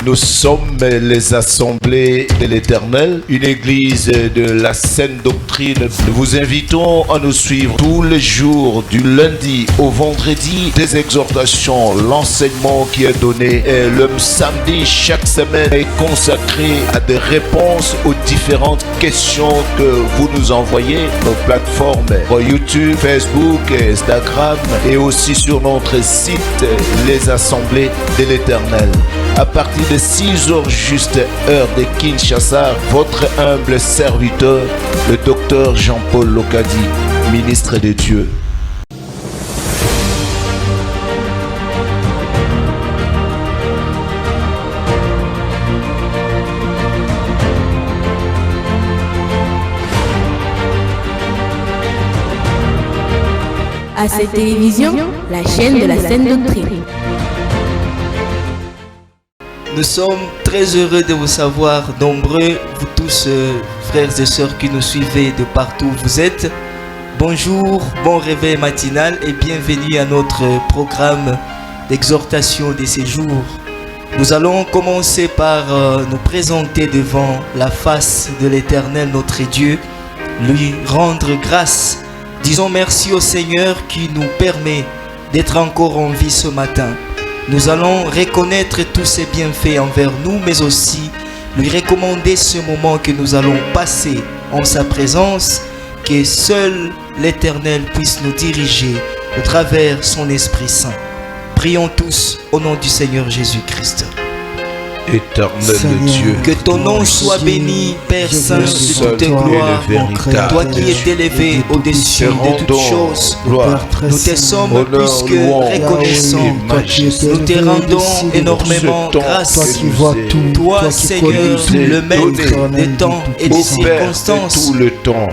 Nous sommes les assemblées de l'Éternel, une église de la saine doctrine. Nous vous invitons à nous suivre tous les jours, du lundi au vendredi, des exhortations, l'enseignement qui est donné. Et le samedi, chaque semaine, est consacré à des réponses aux différentes questions que vous nous envoyez. Nos plateformes YouTube, Facebook, Instagram et aussi sur notre site Les Assemblées de l'Éternel. À partir de 6h juste, heure de Kinshasa, votre humble serviteur, le docteur Jean-Paul Lokadi, ministre de Dieu. À cette télévision, la chaîne de la saine doctrine. Nous sommes très heureux de vous savoir nombreux, vous tous frères et sœurs qui nous suivez de partout où vous êtes. Bonjour, bon réveil matinal et bienvenue à notre programme d'exhortation de ces jours. Nous allons commencer par nous présenter devant la face de l'Éternel notre Dieu, lui rendre grâce. Disons merci au Seigneur qui nous permet d'être encore en vie ce matin. Nous allons reconnaître tous ses bienfaits envers nous, mais aussi lui recommander ce moment que nous allons passer en sa présence, que seul l'Éternel puisse nous diriger au travers son Esprit Saint. Prions tous au nom du Seigneur Jésus-Christ. Éternel Dieu, que ton nom soit béni, Père Saint de toute gloire, toi qui es élevé au-dessus de toutes choses. Nous te sommes plus que reconnaissants, nous te rendons énormément grâce. Toi, Seigneur, le maître des temps et des circonstances,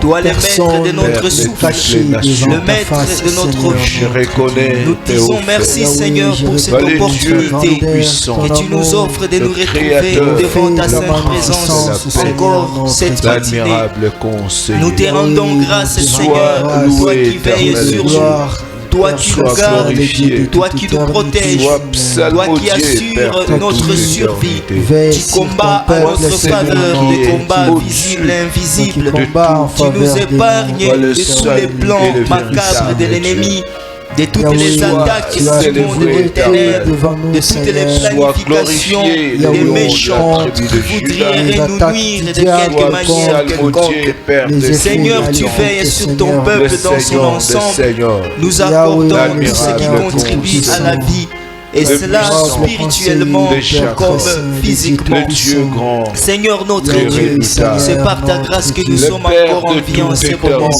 toi le maître de notre souffle, le maître de notre vie. Nous te disons merci, Seigneur, pour cette opportunité que tu nous offres de nous retrouver devant ta sainte présence encore cette matinée. Nous te rendons grâce, Seigneur, toi qui veilles sur nous, toi qui nous gardes, toi qui nous protèges, toi qui assures notre survie. Tu combats à notre faveur des combats visibles et invisibles. Tu nous épargnes de tous les plans macabres de l'ennemi, de toutes les attaques du monde des ténèbres, de toutes les planifications des méchants qui voudraient nous nuire de quelque manière quelconque. Seigneur, tu veilles sur ton peuple dans son ensemble. Nous accordons tout ce qui contribue à la vie, et cela spirituellement comme physiquement. Seigneur notre Dieu, c'est par ta grâce que nous sommes encore en vie en ce moment.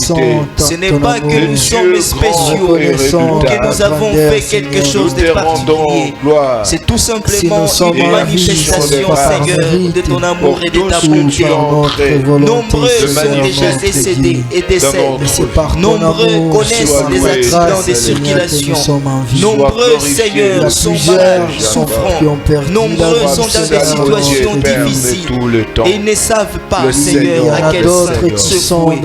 Ce n'est pas que nous sommes spéciaux, que nous avons fait quelque chose de particulier. C'est tout simplement une manifestation, Seigneur, de ton amour et de ta bonté. Nombreux sont déjà décédés et décèdent. Nombreux connaissent des accidents de circulation. Nombreux, Seigneur, sont malades, souffrants. Nombreux sont dans des situations difficiles et ils ne savent pas, Seigneur, à quel saint se vouer.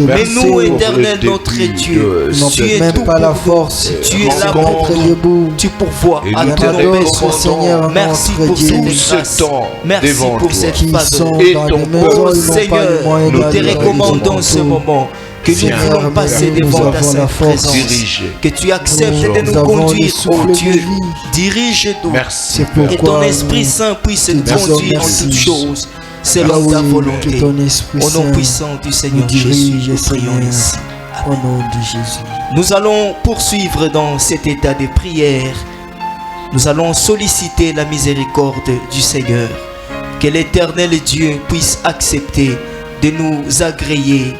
Mais nous, Éternel notre Dieu, tu es tout pour tu es là pour nous, tu pourvois à tous nos besoins. Merci pour cette grâce, merci pour cette faveur. Oh Seigneur, nous te recommandons ce moment que nous voulons passer devant ta sainte présence, que tu acceptes de nous conduire, oh Dieu, dirige-nous, que ton Esprit Saint puisse nous conduire en toutes choses, selon ta volonté. Au nom puissant du Seigneur Jésus, nous prions ainsi. Au nom de Jésus. Nous allons poursuivre dans cet état de prière. Nous allons solliciter la miséricorde du Seigneur, que l'Éternel Dieu puisse accepter de nous agréer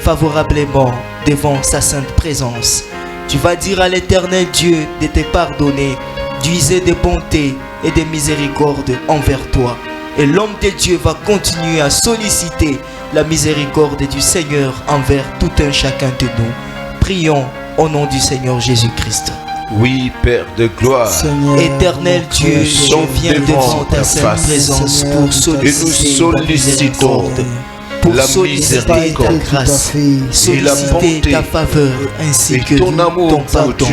favorablement devant sa sainte présence. Tu vas dire à l'Éternel Dieu de te pardonner, d'user de bonté et de miséricorde envers toi. Et l'homme de Dieu va continuer à solliciter la miséricorde du Seigneur envers tout un chacun de nous. Prions au nom du Seigneur Jésus-Christ. Oui, Père de gloire, Seigneur, éternel Dieu, je viens devant ta sainte présence pour solliciter la miséricorde, pour solliciter ta grâce, solliciter ta faveur, ainsi que ton amour, ton pardon.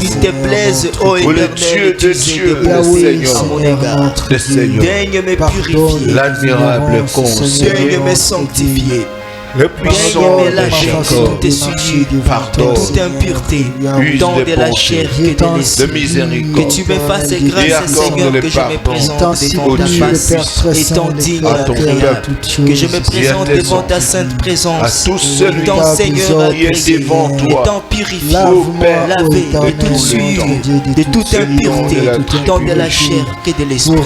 Il te plaise, ô Éternel, d'user de pensées à mon égard. Daigne me purifier, l'admirable conseil, daigne me sanctifier. le puissant Daigne me lâcher de toute souillure, de toute impureté, tant de la chair que de l'esprit. de miséricorde. Que tu me fasses grâce, Seigneur, que je me présente devant ta face, étant digne agréable. Que je me présente devant ta sainte présence, étant Seigneur agréé, étant purifié, lavé de toute souillure, de toute impureté, tant de la chair que de l'esprit.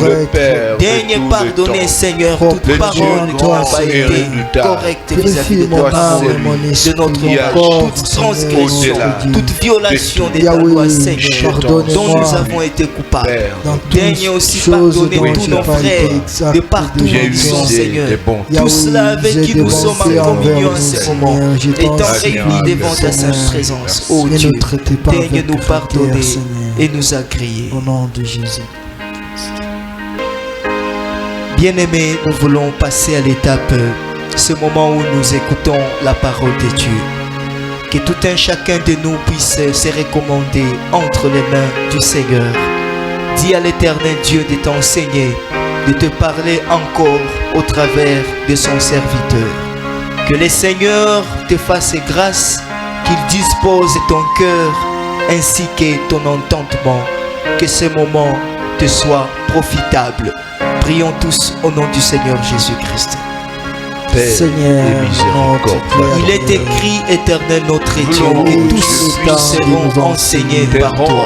Daigne pardonner, Seigneur, toute parole qui n'a pas été correcte vis-à-vis de ta parole, de notre corps, toute transgression, toute violation de ta loi, Seigneur, dont nous avons été coupables. Daigne aussi pardonner tous nos frères de partout où ils sont, Seigneur. Tout cela avec qui nous sommes en communion en ce moment, étant réunis devant ta sainte présence. Oh Dieu, daigne nous pardonner et nous agréer. Au nom de Jésus. Bien-aimés, nous voulons passer à l'étape, ce moment où nous écoutons la parole de Dieu. Que tout un chacun de nous puisse se recommander entre les mains du Seigneur. Dis à l'Éternel Dieu de t'enseigner, de te parler encore au travers de son serviteur. Que le Seigneur te fasse grâce, qu'il dispose ton cœur ainsi que ton entendement. Que ce moment te soit profitable. Prions tous au nom du Seigneur Jésus-Christ. Seigneur, il est écrit, Éternel notre Dieu, et tous nous serons enseignés par toi.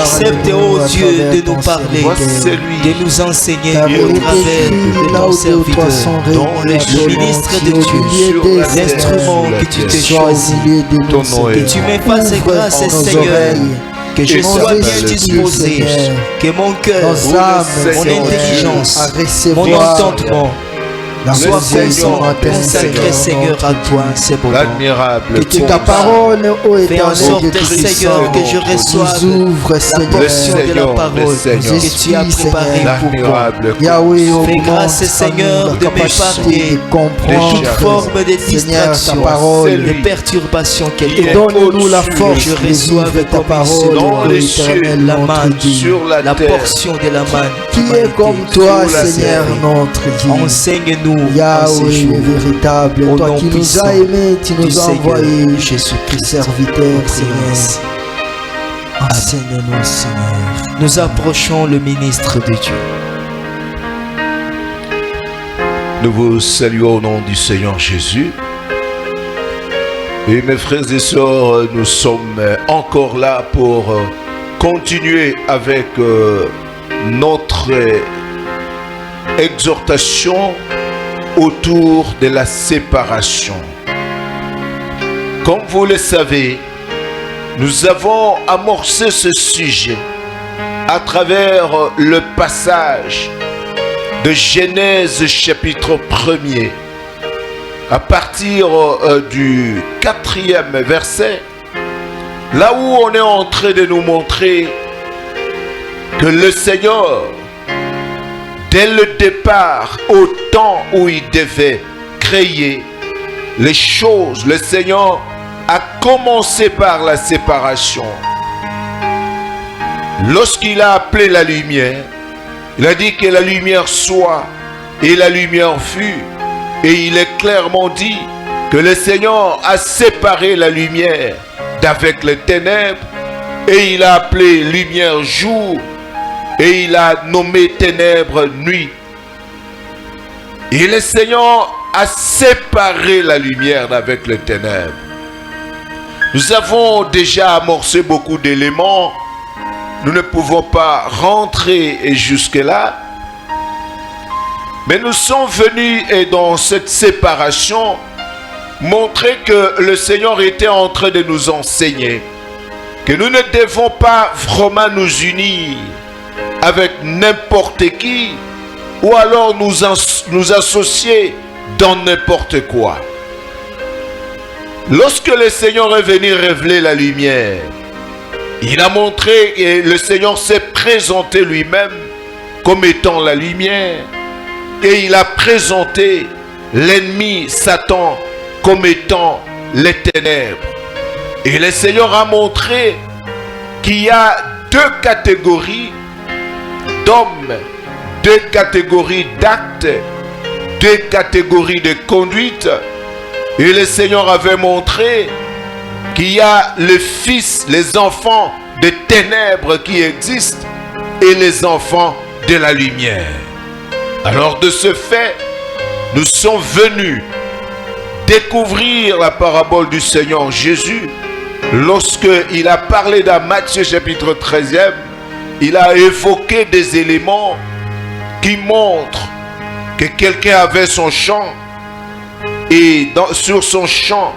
Accepte, ô Dieu, de nous parler, de nous enseigner au travers de ton serviteur, le ministre de Dieu, l'instrument que tu t'es choisi. Que tu me fasses grâce, Seigneur. Que je sois bien disposé, que mon cœur, mon intelligence, mon entendement sois consacré, Seigneur, à toi, c'est bon. L'admirable que ta parole, ô Fais en sorte, Seigneur, que je reçoive la portion de la parole que tu as préparée pour moi. Fais grâce, Seigneur, de m'épargner de toute forme de distraction, de perturbation quelconque. Donne-nous la force que je reçoive ta parole, la manne, la portion de la manne. Qui est comme toi, Seigneur, notre Dieu. Enseigne-nous. Yahweh véritable, toi qui nous as aimés, tu nous as envoyé, Jésus-Christ, serviteur, Seigneur. Enseigne-nous, Seigneur. Nous approchons le ministre de Dieu. Nous vous saluons au nom du Seigneur Jésus. Et mes frères et sœurs, nous sommes encore là pour continuer avec notre exhortation autour de la séparation. Comme vous le savez, nous avons amorcé ce sujet à travers le passage de Genèse chapitre 1er, à partir du 4e verset, là où on est en train de nous montrer que le Seigneur, dès le départ, au temps où il devait créer les choses, le Seigneur a commencé par la séparation. Lorsqu'il a appelé la lumière, il a dit que la lumière soit et la lumière fut. Et il est clairement dit que le Seigneur a séparé la lumière d'avec les ténèbres et il a appelé lumière jour. Et il a nommé ténèbres nuit. Et le Seigneur a séparé la lumière d'avec les ténèbres. Nous avons déjà amorcé beaucoup d'éléments. Nous ne pouvons pas rentrer jusque-là. Mais nous sommes venus et dans cette séparation montrer que le Seigneur était en train de nous enseigner que nous ne devons pas vraiment nous unir avec n'importe qui ou alors nous associer dans n'importe quoi. Lorsque le Seigneur est venu révéler la lumière, il a montré et le Seigneur s'est présenté lui-même comme étant la lumière et il a présenté l'ennemi Satan comme étant les ténèbres. Et le Seigneur a montré qu'il y a deux catégories d'hommes, deux catégories d'actes, deux catégories de conduite. Et le Seigneur avait montré qu'il y a les fils, les enfants des ténèbres qui existent et les enfants de la lumière. Alors de ce fait, nous sommes venus découvrir la parabole du Seigneur Jésus. Lorsqu'il a parlé dans Matthieu chapitre 13e, il a évoqué des éléments qui montrent que quelqu'un avait son champ et sur son champ,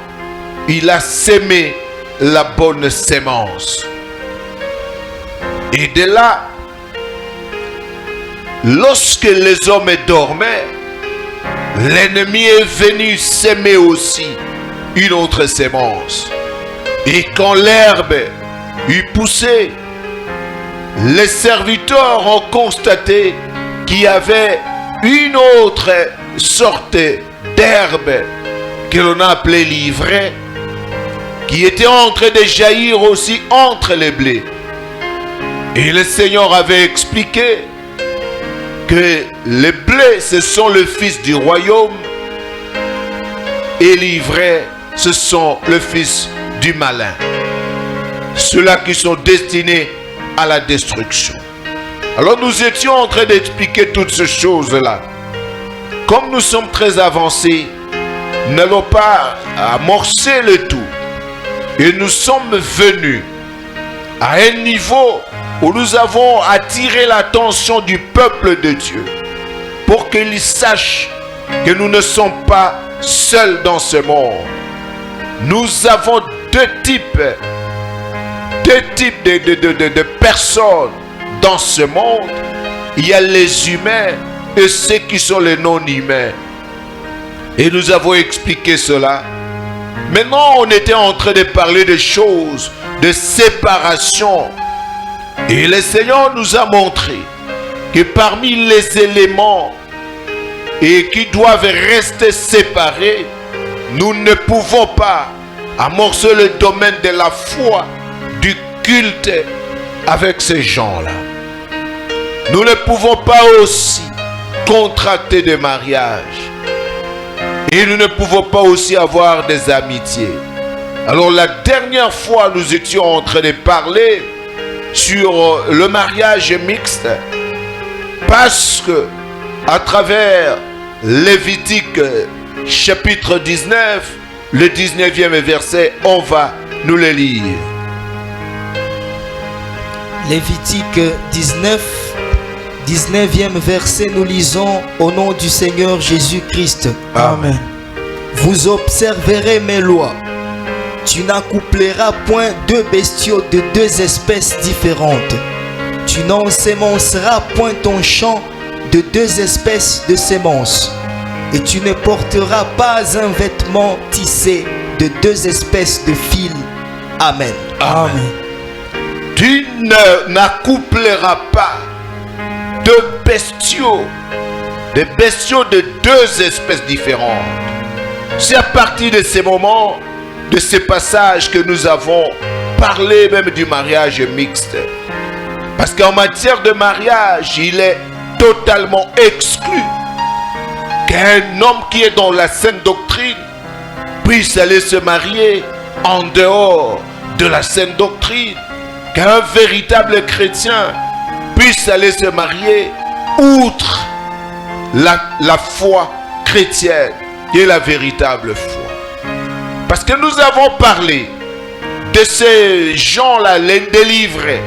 il a sémé la bonne sémence. Et de là, lorsque les hommes dormaient, l'ennemi est venu s'aimer aussi une autre sémence. Et quand l'herbe eut poussé, les serviteurs ont constaté qu'il y avait une autre sorte d'herbe que l'on a appelée l'ivraie, qui était en train de jaillir aussi entre les blés. Et le Seigneur avait expliqué que les blés, ce sont le fils du royaume, et l'ivraie, ce sont le fils du malin. Ceux-là qui sont destinés à la destruction. Alors nous étions en train d'expliquer toutes ces choses-là. Comme nous sommes très avancés, n'allons pas amorcer le tout. Et nous sommes venus à un niveau où nous avons attiré l'attention du peuple de Dieu pour qu'il sache que nous ne sommes pas seuls dans ce monde. Nous avons deux types de personnes dans ce monde. Il y a les humains et ceux qui sont les non-humains. Et nous avons expliqué cela. Maintenant, on était en train de parler de choses, de séparation. Et le Seigneur nous a montré que parmi les éléments et qui doivent rester séparés, nous ne pouvons pas amorcer le domaine de la foi, du culte avec ces gens-là. Nous ne pouvons pas aussi contracter des mariages. Et nous ne pouvons pas aussi avoir des amitiés. Alors la dernière fois, nous étions en train de parler sur le mariage mixte. Parce que à travers Lévitique chapitre 19, le 19e verset, on va nous le lire. Lévitique 19e verset, nous lisons au nom du Seigneur Jésus-Christ. Amen. Vous observerez mes lois. Tu n'accoupleras point deux bestiaux de deux espèces différentes. Tu n'ensemenceras point ton champ de deux espèces de semences. Et tu ne porteras pas un vêtement tissé de deux espèces de fils. Amen. Amen. Tu n'accoupleras pas deux bestiaux de deux espèces différentes. C'est à partir de ces moments, de ces passages que nous avons parlé même du mariage mixte. Parce qu'en matière de mariage, il est totalement exclu qu'un homme qui est dans la saine doctrine puisse aller se marier en dehors de la saine doctrine. Qu'un véritable chrétien puisse aller se marier outre la foi chrétienne, qui est la véritable foi. Parce que nous avons parlé de ces gens-là, les délivrés,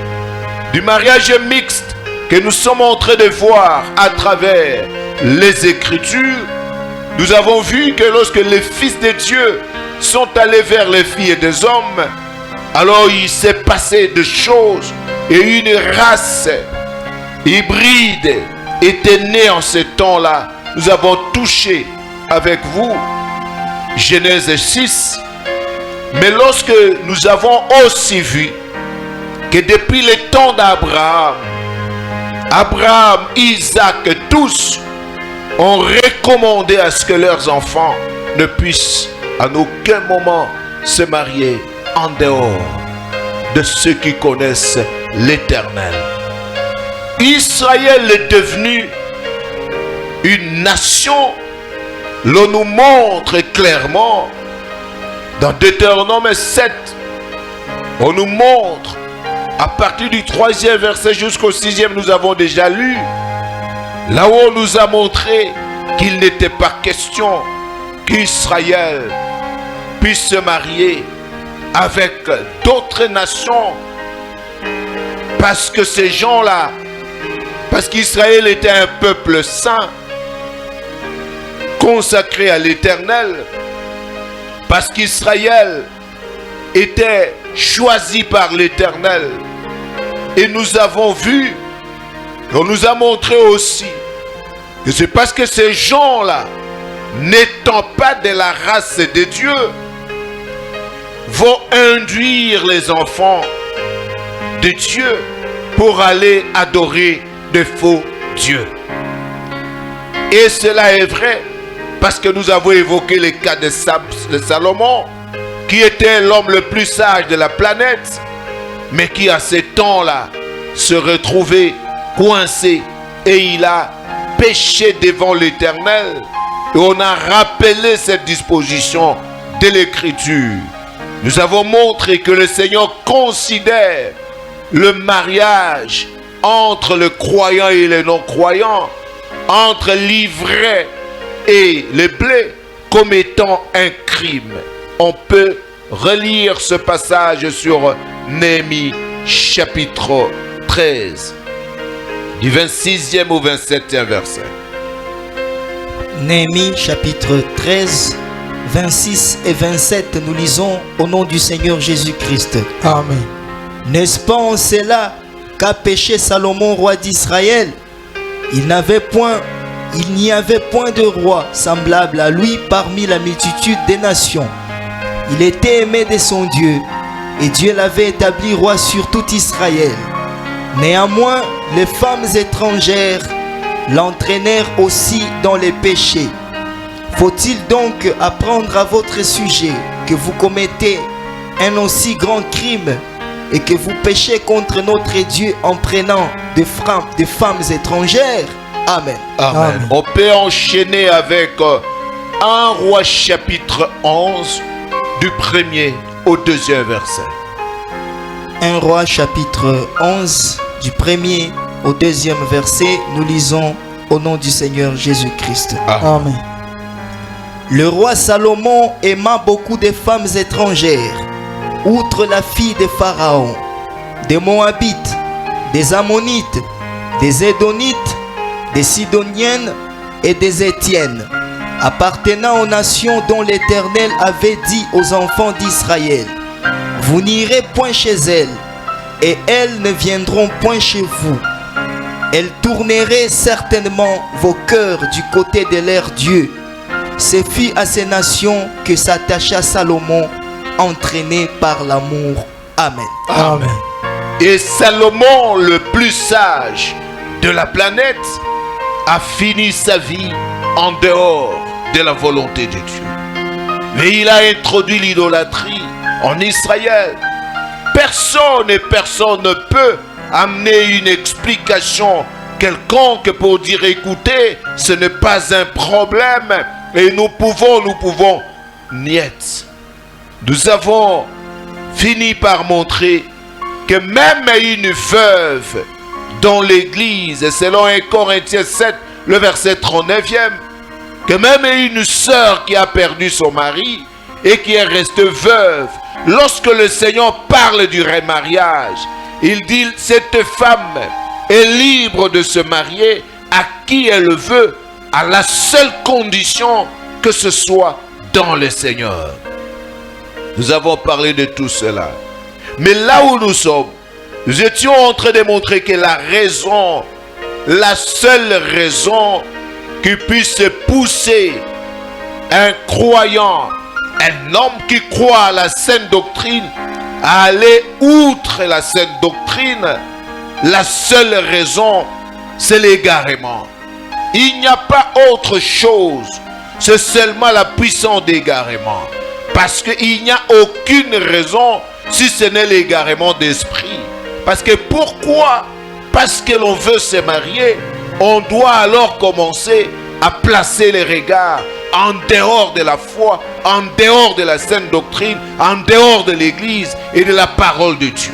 du mariage mixte que nous sommes en train de voir à travers les Écritures. Nous avons vu que lorsque les fils de Dieu sont allés vers les filles des hommes, alors il s'est passé des choses et une race hybride était née en ce temps-là. Nous avons touché avec vous Genèse 6. Mais lorsque nous avons aussi vu que depuis le temps d'Abraham, Isaac, tous ont recommandé à ce que leurs enfants ne puissent à aucun moment se marier en dehors de ceux qui connaissent l'Éternel. Israël est devenu une nation. L'on nous montre clairement dans Deutéronome 7, on nous montre à partir du 3e verset jusqu'au 6e, nous avons déjà lu, là où on nous a montré qu'il n'était pas question qu'Israël puisse se marier avec d'autres nations, parce que ces gens-là, parce qu'Israël était un peuple saint, consacré à l'Éternel, parce qu'Israël était choisi par l'Éternel. Et nous avons vu, on nous a montré aussi, que c'est parce que ces gens-là, n'étant pas de la race de Dieu, vont induire les enfants de Dieu pour aller adorer de faux dieux. Et cela est vrai parce que nous avons évoqué le cas de Salomon, qui était l'homme le plus sage de la planète, mais qui à ces temps-là se retrouvait coincé et il a péché devant l'Éternel. Et on a rappelé cette disposition de l'Écriture. Nous avons montré que le Seigneur considère le mariage entre le croyant et le non-croyant, entre l'ivraie et le blé, comme étant un crime. On peut relire ce passage sur Néhémie chapitre 13, du 26e au 27e verset. Néhémie chapitre 13, 26 et 27, nous lisons au nom du Seigneur Jésus-Christ. Amen. N'est-ce pas en cela qu'a péché Salomon, roi d'Israël? Il n'y avait point de roi semblable à lui parmi la multitude des nations. Il était aimé de son Dieu, et Dieu l'avait établi roi sur tout Israël. Néanmoins, les femmes étrangères l'entraînèrent aussi dans les péchés. Faut-il donc apprendre à votre sujet que vous commettez un aussi grand crime et que vous péchez contre notre Dieu en prenant des femmes étrangères? Amen. Amen. On peut enchaîner avec 1 Roi chapitre 11 du 1er au 2e verset. 1 Roi chapitre 11 du 1er au 2e verset, nous lisons au nom du Seigneur Jésus-Christ. Amen. Le roi Salomon aima beaucoup de femmes étrangères, outre la fille de Pharaon, des Moabites, des Ammonites, des Édonites, des Sidoniennes et des Étiennes, appartenant aux nations dont l'Éternel avait dit aux enfants d'Israël: vous n'irez point chez elles, et elles ne viendront point chez vous. Elles tourneraient certainement vos cœurs du côté de leur Dieu. Ce fut à ces nations que s'attacha Salomon, entraîné par l'amour. Amen. Amen. Et Salomon, le plus sage de la planète, a fini sa vie en dehors de la volonté de Dieu. Mais il a introduit l'idolâtrie en Israël. Personne ne peut amener une explication quelconque pour dire écoutez, ce n'est pas un problème et nous pouvons niet. Nous avons fini par montrer que même une veuve dans l'église, selon 1 Corinthiens 7, le verset 39e, que même une sœur qui a perdu son mari et qui est restée veuve, lorsque le Seigneur parle du remariage, il dit cette femme est libre de se marier à qui elle le veut, à la seule condition que ce soit dans le Seigneur. Nous avons parlé de tout cela. Mais là où nous sommes, nous étions en train de montrer que la seule raison qui puisse pousser un croyant, un homme qui croit à la saine doctrine, à aller outre la saine doctrine, la seule raison, c'est l'égarement. Il n'y a pas autre chose. C'est seulement la puissance d'égarement. Parce qu'il n'y a aucune raison si ce n'est l'égarement d'esprit. Parce que pourquoi? Parce que l'on veut se marier, on doit alors commencer à placer les regards en dehors de la foi, en dehors de la saine doctrine, en dehors de l'église et de la parole de Dieu.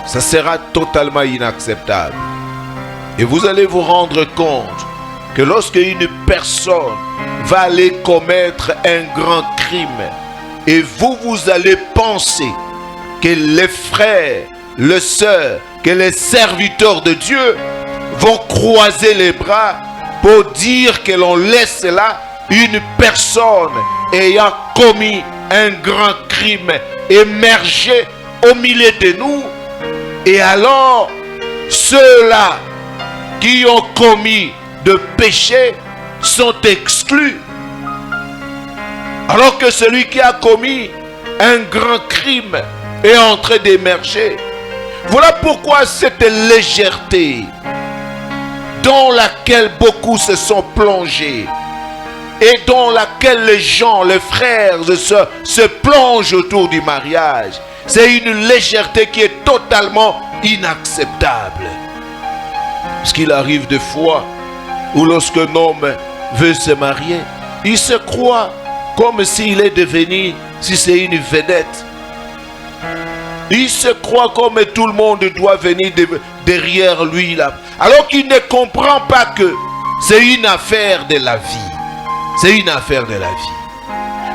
Ça sera totalement inacceptable. Et vous allez vous rendre compte que lorsque une personne va aller commettre un grand crime, et vous allez penser que les frères, les sœurs, que les serviteurs de Dieu vont croiser les bras pour dire que l'on laisse là une personne ayant commis un grand crime émerger au milieu de nous, et alors ceux-là qui ont commis de péché sont exclus, alors que celui qui a commis un grand crime est en train d'émerger. Voilà pourquoi cette légèreté dans laquelle beaucoup se sont plongés et dans laquelle les gens, les frères et sœurs se plongent autour du mariage, c'est une légèreté qui est totalement inacceptable. Parce qu'il arrive des fois où lorsqu'un homme veut se marier, il se croit comme s'il est devenu, si c'est une vedette. Il se croit comme tout le monde doit venir derrière lui là. Alors qu'il ne comprend pas que c'est une affaire de la vie. C'est une affaire de la vie.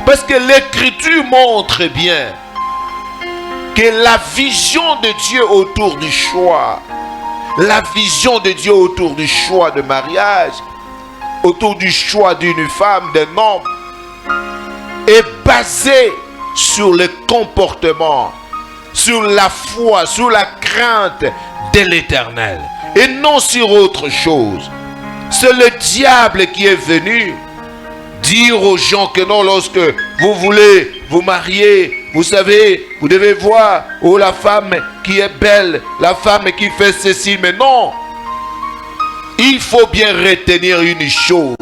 Parce que l'Écriture montre bien que la vision de Dieu autour du choix, la vision de Dieu autour du choix de mariage, autour du choix d'une femme, d'un homme, est basée sur le comportement, sur la foi, sur la crainte de l'Éternel, et non sur autre chose. C'est le diable qui est venu dire aux gens que non, lorsque vous voulez vous marier, vous savez, vous devez voir, oh, la femme qui est belle, la femme qui fait ceci, mais non. Il faut bien retenir une chose,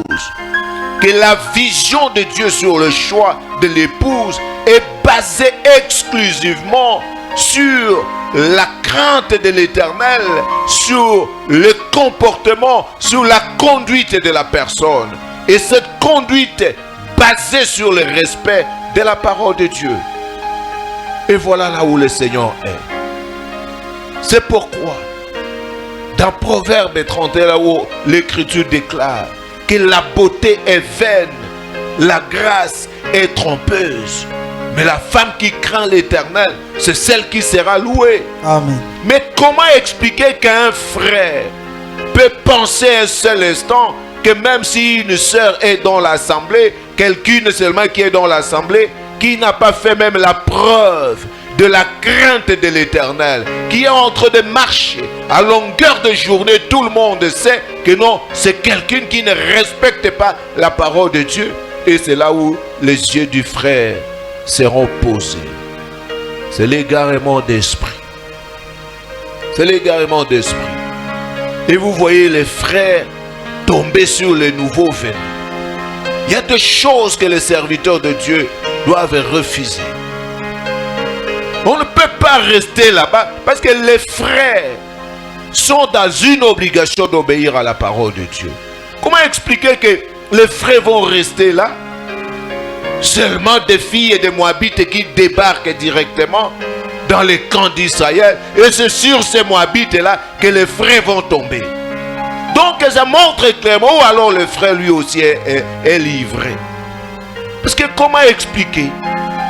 que la vision de Dieu sur le choix de l'épouse est basée exclusivement sur la crainte de l'Éternel, sur le comportement, sur la conduite de la personne. Et cette conduite est basée sur le respect de la parole de Dieu. Et voilà là où le Seigneur est. C'est pourquoi, dans Proverbe 31, là où l'Écriture déclare que la beauté est vaine, la grâce est trompeuse, mais la femme qui craint l'Éternel, c'est celle qui sera louée. Amen. Mais comment expliquer qu'un frère peut penser un seul instant que même si une sœur est dans l'assemblée, quelqu'une seulement qui est dans l'assemblée, qui n'a pas fait même la preuve de la crainte de l'Éternel, qui est en train de marcher à longueur de journée, tout le monde sait que non, c'est quelqu'un qui ne respecte pas la parole de Dieu. Et c'est là où les yeux du frère seront posés. C'est l'égarement d'esprit. C'est l'égarement d'esprit. Et vous voyez les frères tomber sur les nouveaux venus. Il y a des choses que les serviteurs de Dieu doivent refuser. On ne peut pas rester là-bas parce que les frères sont dans une obligation d'obéir à la parole de Dieu. Comment expliquer que les frères vont rester là? Seulement des filles et des Moabites qui débarquent directement dans les camps d'Israël. Et c'est sur ces Moabites-là que les frères vont tomber. Donc ça montre clairement où alors le frère lui aussi est livré. Parce que comment expliquer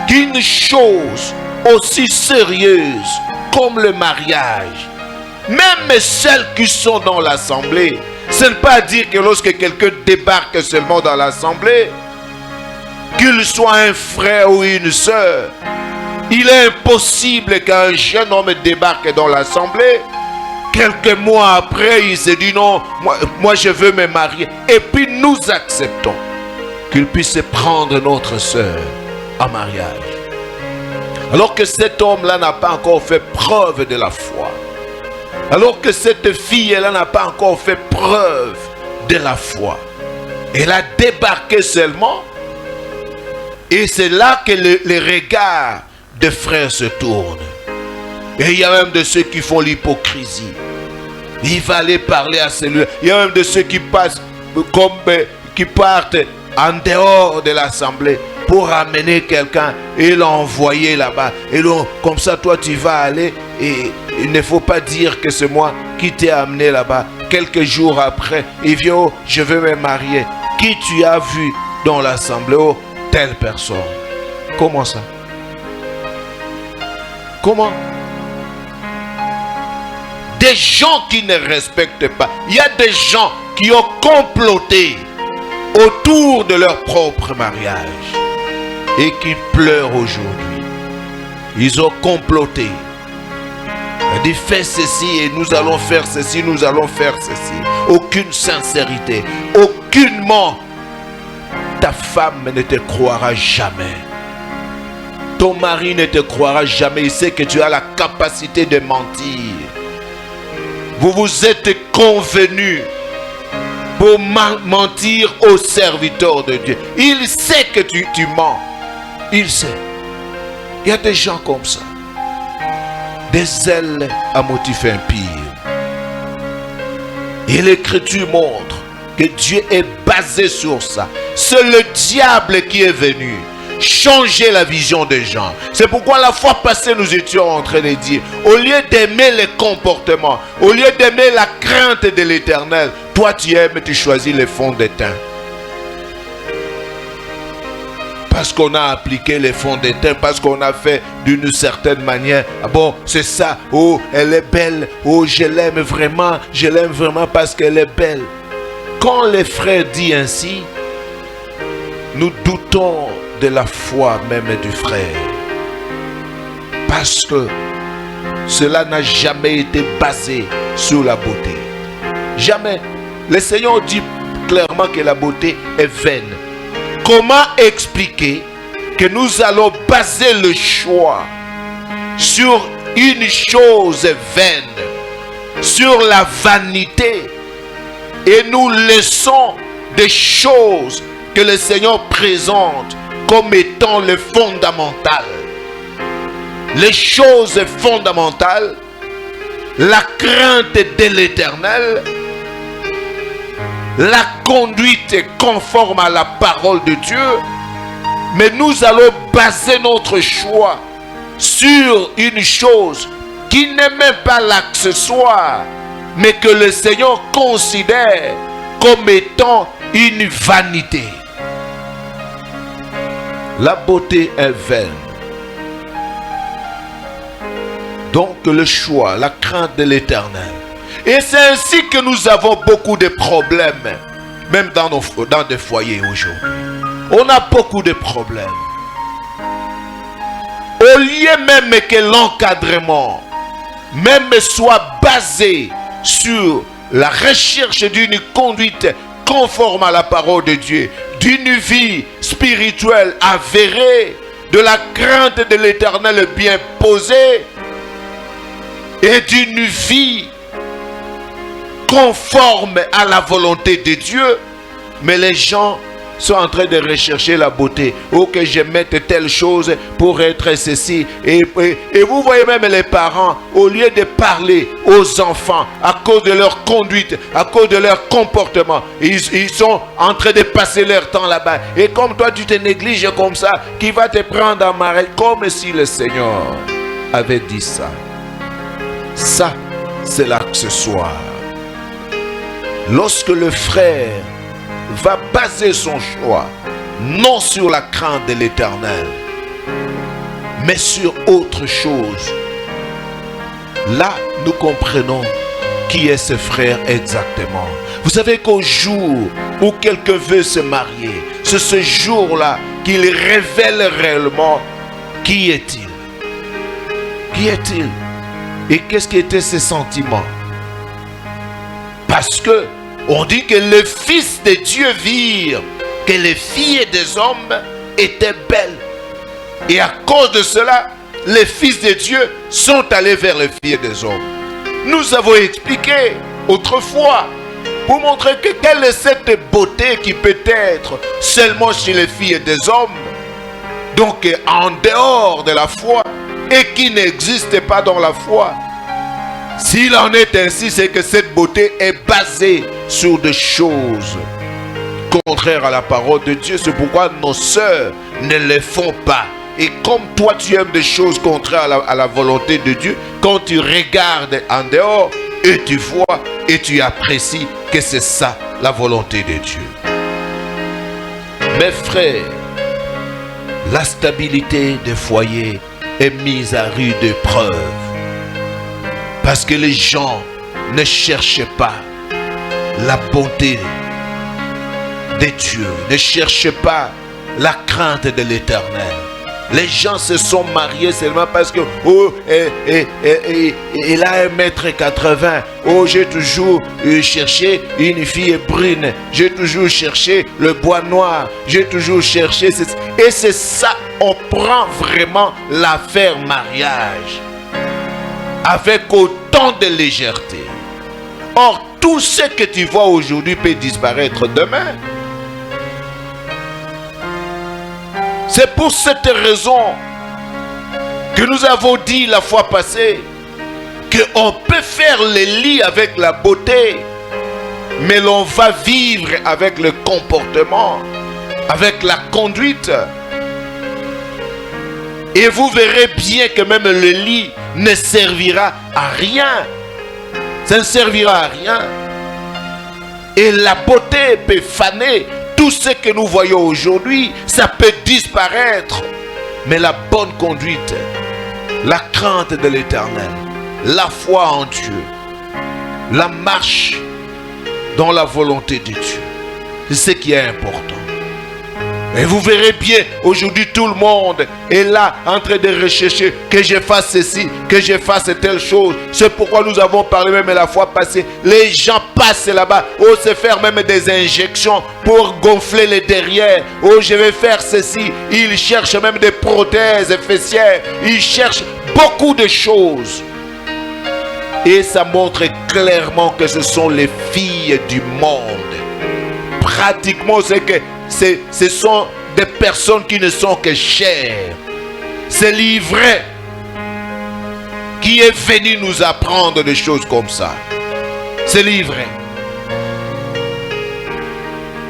qu'une chose aussi sérieuse comme le mariage, même celles qui sont dans l'assemblée, ce n'est pas dire que lorsque quelqu'un débarque seulement dans l'assemblée, qu'il soit un frère ou une sœur, il est impossible qu'un jeune homme débarque dans l'assemblée. Quelques mois après, il se dit non, moi je veux me marier. Et puis nous acceptons qu'il puisse prendre notre sœur en mariage. Alors que cet homme-là n'a pas encore fait preuve de la foi. Alors que cette fille, elle n'a pas encore fait preuve de la foi. Elle a débarqué seulement. Et c'est là que les regards des frères se tournent. Et il y a même de ceux qui font l'hypocrisie. Il va aller parler à celui-là. Il y a même de ceux qui passent qui partent en dehors de l'assemblée pour amener quelqu'un et l'envoyer là-bas. Et donc, comme ça, toi, tu vas aller et il ne faut pas dire que c'est moi qui t'ai amené là-bas. Quelques jours après, il vient, oh, je veux me marier. Qui tu as vu dans l'assemblée? Oh, telle personne. Comment ça? Comment? Des gens qui ne respectent pas. Il y a des gens qui ont comploté autour de leur propre mariage et qui pleurent aujourd'hui. Ils ont comploté. On a dit fais ceci et nous allons faire ceci, nous allons faire ceci. Aucune sincérité, aucunement. Ta femme ne te croira jamais. Ton mari ne te croira jamais. Il sait que tu as la capacité de mentir. Vous vous êtes convenus pour mentir au serviteur de Dieu. Il sait que tu mens. Il sait. Il y a des gens comme ça. Des ailes à motif impie. Et l'Écriture montre que Dieu est basé sur ça. C'est le diable qui est venu changer la vision des gens. C'est pourquoi la fois passée nous étions en train de dire, au lieu d'aimer les comportements, au lieu d'aimer la crainte de l'Éternel, toi tu aimes, tu choisis les fonds de teint. Parce qu'on a appliqué les fonds de teint, parce qu'on a fait d'une certaine manière. Ah bon, c'est ça. Oh, elle est belle. Oh, je l'aime vraiment parce qu'elle est belle. Quand les frères disent ainsi, nous doutons de la foi même du frère. Parce que cela n'a jamais été basé sur la beauté. Jamais. Le Seigneur dit clairement que la beauté est vaine. Comment expliquer que nous allons baser le choix sur une chose vaine, sur la vanité, et nous laissons des choses que le Seigneur présente comme étant les fondamentales. Les choses fondamentales, la crainte de l'Éternel, la conduite conforme à la parole de Dieu, mais nous allons baser notre choix sur une chose qui n'est même pas l'accessoire, mais que le Seigneur considère comme étant une vanité. La beauté est vaine. Donc le choix, la crainte de l'Éternel. Et c'est ainsi que nous avons beaucoup de problèmes, même dans des foyers aujourd'hui. On a beaucoup de problèmes. Au lieu même que l'encadrement même soit basé sur la recherche d'une conduite conforme à la parole de Dieu, d'une vie spirituelle avérée, de la crainte de l'Éternel bien posée et d'une vie conforme à la volonté de Dieu, mais les gens sont en train de rechercher la beauté. Oh, que je mette telle chose pour être ceci. Et vous voyez même les parents, au lieu de parler aux enfants à cause de leur conduite, à cause de leur comportement, ils sont en train de passer leur temps là-bas. Et comme toi tu te négliges comme ça, qui va te prendre en marée, comme si le Seigneur avait dit ça. Ça, c'est l'accessoire. Lorsque le frère va baser son choix non sur la crainte de l'Éternel, mais sur autre chose, là nous comprenons qui est ce frère exactement. Vous savez qu'au jour où quelqu'un veut se marier, c'est ce jour-là qu'il révèle réellement qui est-il. Qui est-il? Et qu'est-ce qui étaient ses sentiments? Parce que on dit que les fils de Dieu virent que les filles des hommes étaient belles. Et à cause de cela, les fils de Dieu sont allés vers les filles des hommes. Nous avons expliqué autrefois pour montrer que quelle est cette beauté qui peut être seulement chez les filles et des hommes, donc en dehors de la foi et qui n'existe pas dans la foi. S'il en est ainsi, c'est que cette beauté est basée sur des choses contraires à la parole de Dieu. C'est pourquoi nos sœurs ne les font pas. Et comme toi tu aimes des choses contraires à la volonté de Dieu, quand tu regardes en dehors et tu vois et tu apprécies que c'est ça la volonté de Dieu. Mes frères, la stabilité des foyers est mise à rude épreuve parce que les gens ne cherchent pas la bonté de Dieu, ne cherchent pas la crainte de l'Éternel. Les gens se sont mariés seulement parce que il a 1m80. Oh, j'ai toujours cherché une fille brune. J'ai toujours cherché le bois noir. J'ai toujours cherché. Et c'est ça, on prend vraiment l'affaire mariage avec autant de légèreté. Or, tout ce que tu vois aujourd'hui peut disparaître demain. C'est pour cette raison que nous avons dit la fois passée qu'on peut faire les lits avec la beauté, mais l'on va vivre avec le comportement, avec la conduite. Et vous verrez bien que même le lit ne servira à rien. Ça ne servira à rien. Et la beauté peut faner. Tout ce que nous voyons aujourd'hui, ça peut disparaître. Mais la bonne conduite, la crainte de l'Éternel, la foi en Dieu, la marche dans la volonté de Dieu, c'est ce qui est important. Et vous verrez bien, aujourd'hui tout le monde est là en train de rechercher que je fasse ceci, que je fasse telle chose. C'est pourquoi nous avons parlé même la fois passée. Les gens passent là-bas, oh, se faire même des injections pour gonfler les derrière. Oh, je vais faire ceci. Ils cherchent même des prothèses fessières. Ils cherchent beaucoup de choses. Et ça montre clairement que ce sont les filles du monde. Pratiquement, c'est que ce sont des personnes qui ne sont que chairs. C'est l'ivraie qui est venu nous apprendre des choses comme ça. C'est l'ivraie.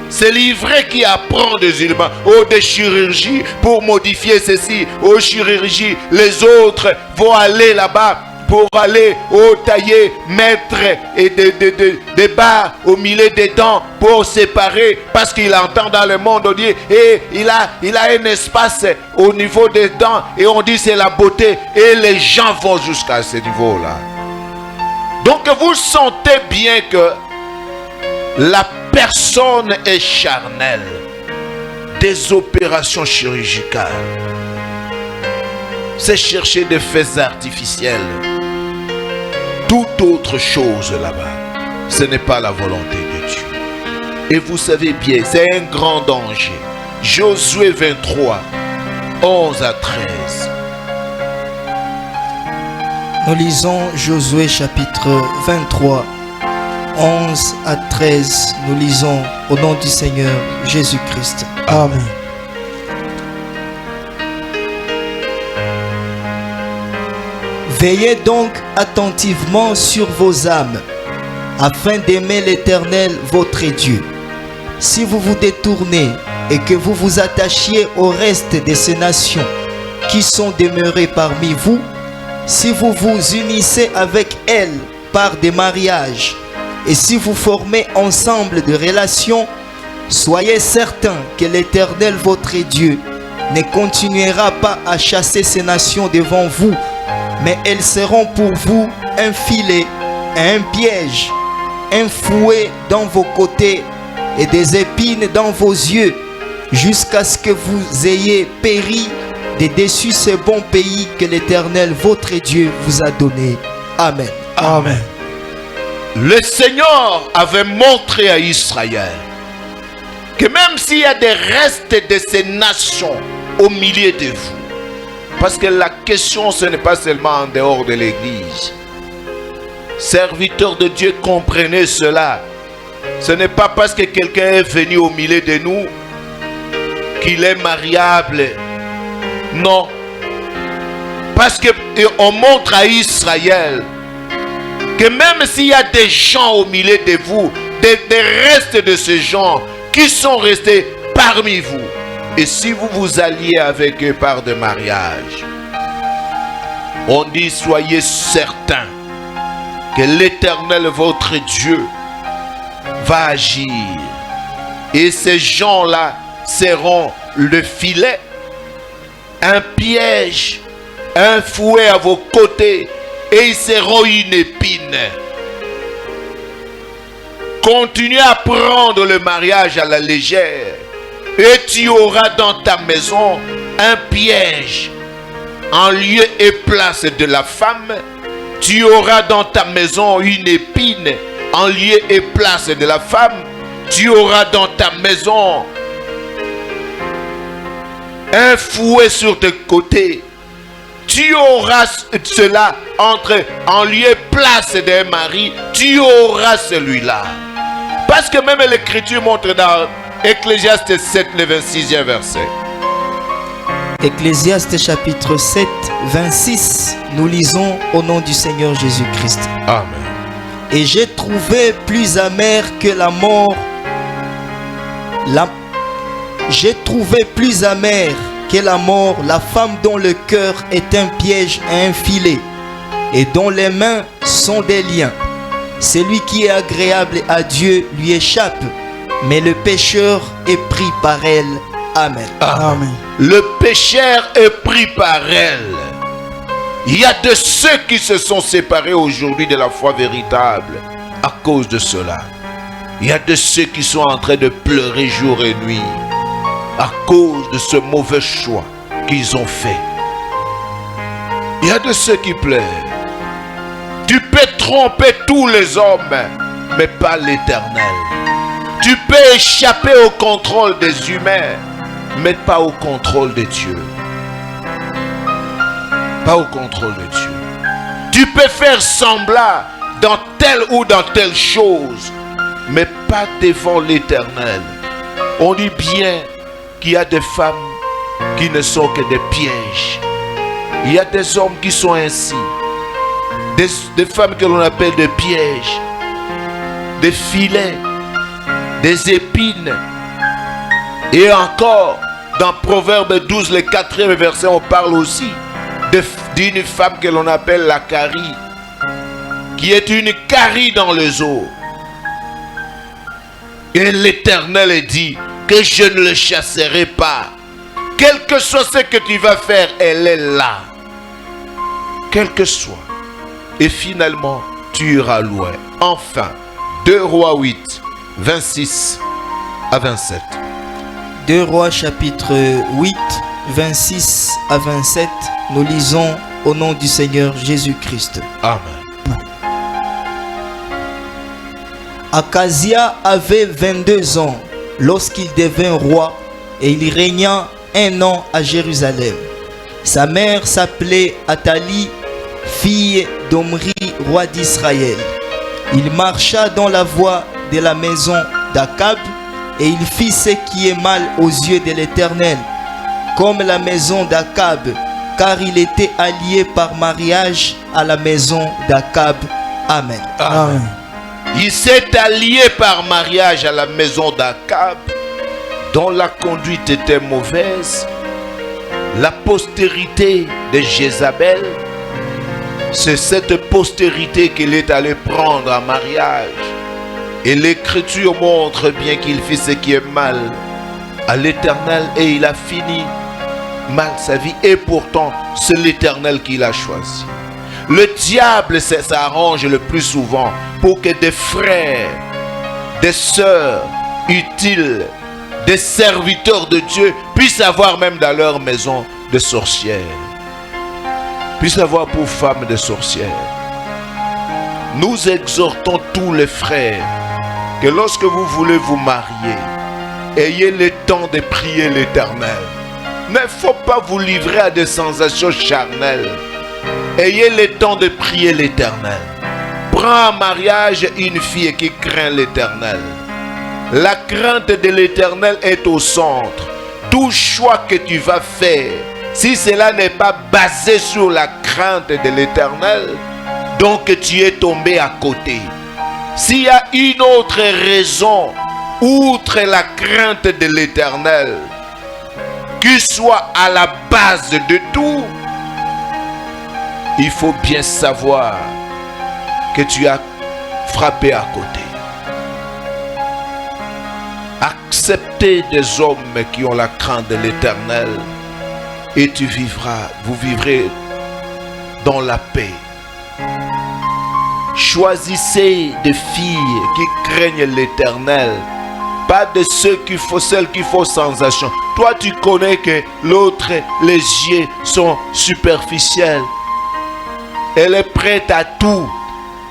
C'est l'ivraie qui apprend des éléments. Oh, des chirurgies pour modifier ceci. Oh, chirurgie. Les autres vont aller là-bas pour aller au tailler, mettre et des barres au milieu des dents pour séparer, parce qu'il entend dans le monde, on dit, et il a un espace au niveau des dents, et on dit c'est la beauté, et les gens vont jusqu'à ce niveau-là. Donc vous sentez bien que la personne est charnelle. Des opérations chirurgicales, c'est chercher des faits artificiels. Toute autre chose là-bas, ce n'est pas la volonté de Dieu. Et vous savez bien, c'est un grand danger. Josué 23, 11 à 13. Nous lisons Josué chapitre 23, 11 à 13. Nous lisons au nom du Seigneur Jésus-Christ. Amen. Veillez donc attentivement sur vos âmes, afin d'aimer l'Éternel votre Dieu. Si vous vous détournez et que vous vous attachiez au reste de ces nations qui sont demeurées parmi vous, si vous vous unissez avec elles par des mariages, et si vous formez ensemble de relations, soyez certains que l'Éternel votre Dieu ne continuera pas à chasser ces nations devant vous, mais elles seront pour vous un filet, un piège, un fouet dans vos côtés et des épines dans vos yeux, jusqu'à ce que vous ayez péri de dessus ce bon pays que l'Éternel votre Dieu vous a donné. Amen. Amen. Le Seigneur avait montré à Israël que même s'il y a des restes de ces nations au milieu de vous, parce que la question ce n'est pas seulement en dehors de l'église, Serviteurs de Dieu, comprenez cela. Ce n'est pas parce que quelqu'un est venu au milieu de nous qu'il est mariable. Non. Parce qu'on montre à Israël que même s'il y a des gens au milieu de vous, des restes de ce genre qui sont restés parmi vous, et si vous vous alliez avec eux par de mariage, on dit soyez certains que l'Éternel votre Dieu va agir. Et ces gens-là seront le filet, un piège, un fouet à vos côtés, et ils seront une épine. Continue à prendre le mariage à la légère, et tu auras dans ta maison un piège. En lieu et place de la femme, tu auras dans ta maison une épine. En lieu et place de la femme, tu auras dans ta maison un fouet sur tes côtés. Tu auras cela en lieu et place d'un mari, tu auras celui-là. Parce que même l'Écriture montre dans Ecclésiaste 7, le 26e verset. Ecclésiaste chapitre 7, 26, nous lisons au nom du Seigneur Jésus-Christ. Amen. Et j'ai trouvé plus amer que la mort. J'ai trouvé plus amer que la mort la femme dont le cœur est un piège et un filet, et dont les mains sont des liens. Celui qui est agréable à Dieu lui échappe, mais le pécheur est pris par elle. Amen. Amen. Le pécheur est pris par elle. Il y a de ceux qui se sont séparés aujourd'hui de la foi véritable à cause de cela. Il y a de ceux qui sont en train de pleurer jour et nuit à cause de ce mauvais choix qu'ils ont fait. Il y a de ceux qui pleurent. Tu peux tromper tous les hommes, mais pas l'Éternel. Tu peux échapper au contrôle des humains, mais pas au contrôle de Dieu. Pas au contrôle de Dieu. Tu peux faire semblant dans telle ou dans telle chose, mais pas devant l'Éternel. On dit bien qu'il y a des femmes qui ne sont que des pièges. Il y a des hommes qui sont ainsi. Des femmes que l'on appelle des pièges, des filets, des épines. Et encore, dans Proverbe 12, le 4e verset, on parle aussi d'une femme que l'on appelle la carie, qui est une carie dans les eaux. Et l'Éternel dit que je ne le chasserai pas. Quel que soit ce que tu vas faire, elle est là. Quel que soit. Et finalement, tu iras loin. Enfin, 2 Rois 8, 26 à 27. 2 Rois chapitre 8, 26 à 27, nous lisons au nom du Seigneur Jésus-Christ. Amen. Akazia avait 22 ans lorsqu'il devint roi et il régna 1 an à Jérusalem. Sa mère s'appelait Athalie, fille d'Omri, roi d'Israël. Il marcha dans la voie de la maison d'Akab et il fit ce qui est mal aux yeux de l'Éternel, comme la maison d'Akab, car il était allié par mariage à la maison d'Akab. Amen. Amen. Il s'est allié par mariage à la maison d'Akab, dont la conduite était mauvaise. La postérité de Jézabel, c'est cette postérité qu'il est allé prendre en mariage. Et l'Écriture montre bien qu'il fit ce qui est mal à l'Éternel et il a fini mal sa vie. Et pourtant, c'est l'Éternel qui l'a choisi. Le diable s'arrange le plus souvent pour que des frères, des sœurs utiles, des serviteurs de Dieu puissent avoir même dans leur maison des sorcières. Puissent avoir pour femmes des sorcières. Nous exhortons tous les frères que lorsque vous voulez vous marier, ayez le temps de prier l'Éternel. Il ne faut pas vous livrer à des sensations charnelles. Ayez le temps de prier l'Éternel. prends en mariage une fille qui craint l'Éternel. La crainte de l'Éternel est au centre. Tout choix que tu vas faire, si cela n'est pas basé sur la crainte de l'Éternel, donc tu es tombé à côté. S'il y a une autre raison, outre la crainte de l'Éternel, qui soit à la base de tout, il faut bien savoir que tu as frappé à côté. Acceptez des hommes qui ont la crainte de l'Éternel et vous vivrez dans la paix. Choisissez des filles qui craignent l'Éternel, pas de celles qu'il faut sans action. Toi, tu connais que l'autre, les yeux sont superficiels. Elle est prête à tout.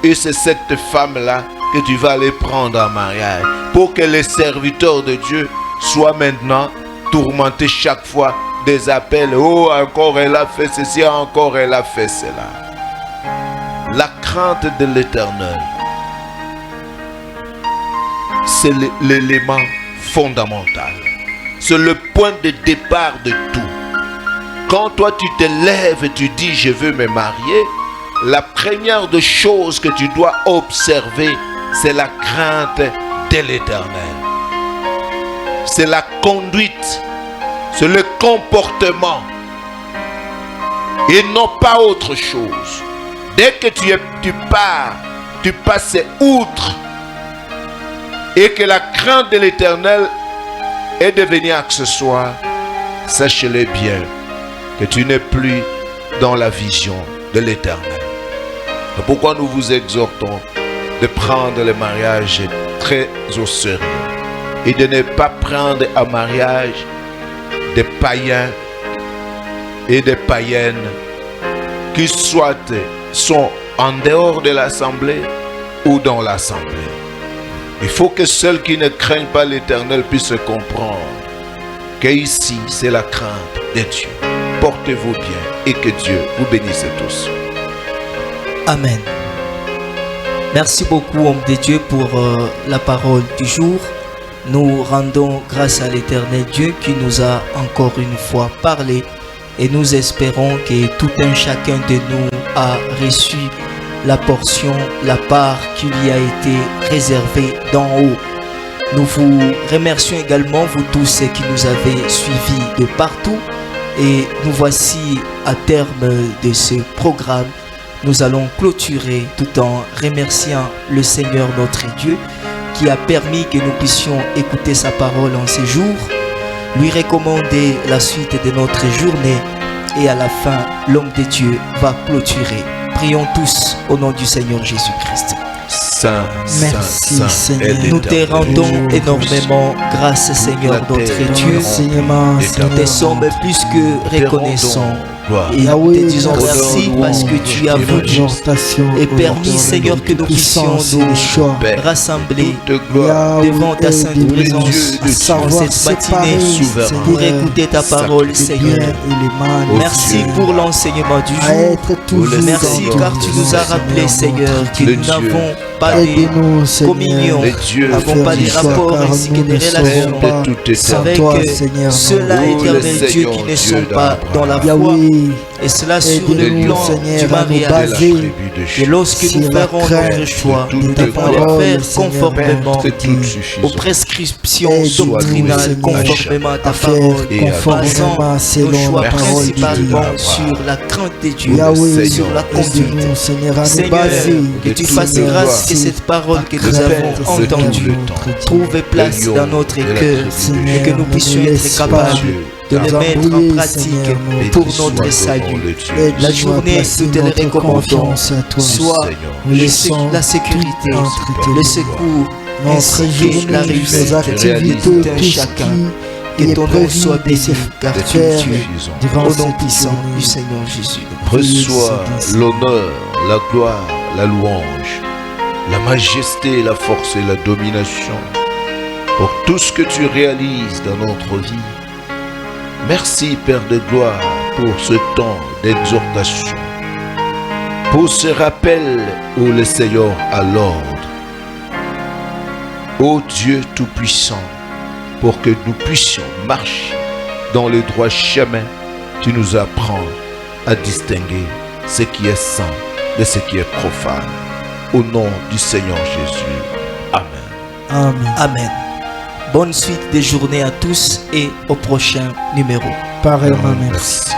Et c'est cette femme-là que tu vas aller prendre en mariage. Pour que les serviteurs de Dieu soient maintenant tourmentés chaque fois des appels. Oh, encore elle a fait ceci, encore elle a fait cela. La crainte de l'Éternel, c'est l'élément fondamental. C'est le point de départ de tout. Quand toi tu te lèves et tu dis je veux me marier, la première des choses que tu dois observer, c'est la crainte de l'Éternel. C'est la conduite, c'est le comportement et non pas autre chose. Dès que tu passes outre et que la crainte de l'Éternel est devenue accessoire, sachez-le bien que tu n'es plus dans la vision de l'Éternel. C'est pourquoi nous vous exhortons de prendre le mariage très au sérieux et de ne pas prendre en mariage des païens et des païennes qui soit sont en dehors de l'assemblée ou dans l'assemblée. Il faut que ceux qui ne craignent pas l'Éternel puissent comprendre qu'ici c'est la crainte de Dieu. Portez-vous bien et que Dieu vous bénisse tous. Amen. Merci beaucoup, homme de Dieu, pour la parole du jour. Nous rendons grâce à l'Éternel Dieu qui nous a encore une fois parlé et nous espérons que tout un chacun de nous a reçu la portion, la part qui lui a été réservée d'en haut. Nous vous remercions également, vous tous qui nous avez suivis de partout, et nous voici à terme de ce programme. Nous allons clôturer tout en remerciant le Seigneur notre Dieu qui a permis que nous puissions écouter sa parole en ces jours, lui recommander la suite de notre journée et à la fin, l'homme de Dieu va clôturer. Prions tous au nom du Seigneur Jésus-Christ. Saint, merci Saint, Seigneur. Nous te rendons énormément grâce Seigneur notre Dieu. Nous te sommes plus que reconnaissants. Et nous te disons merci parce que tu as voulu et permis Seigneur que nous puissions nous rassembler devant ta sainte présence en cette matinée pour écouter ta parole Seigneur. Merci pour l'enseignement du jour. Merci car tu nous as rappelé Seigneur que nous n'avons pas de communion, nous n'avons pas de rapport ainsi que des relations avec ceux-là éternel Dieu qui ne sont pas dans la foi. Et cela sur le plan du mariage. Et lorsque nous ferons notre choix, nous devons le faire conformément aux prescriptions doctrinales, conformément à ta parole, basant nos choix principalement sur la crainte de Dieu, sur la conduite. Seigneur, que tu fasses grâce que cette parole que nous avons entendue trouve place dans notre cœur et que nous puissions être capables de le mettre en pratique pour notre salut. La journée, nous te le recommandons, soit la sécurité, le secours, ainsi que la réussite de tout un chacun. Que ton nom soit béni, car tu es Dieu, au nom puissant du Seigneur Jésus. Reçois l'honneur, la gloire, la louange, la majesté, la force et la domination pour tout ce que tu réalises dans notre vie. Merci Père de gloire pour ce temps d'exhortation. Pour ce rappel où le Seigneur a l'ordre, ô Dieu Tout-Puissant, pour que nous puissions marcher dans le droit chemin, tu nous apprends à distinguer ce qui est saint de ce qui est profane. Au nom du Seigneur Jésus. Amen. Amen. Amen. Bonne suite de journée à tous et au prochain numéro. Pareillement, merci.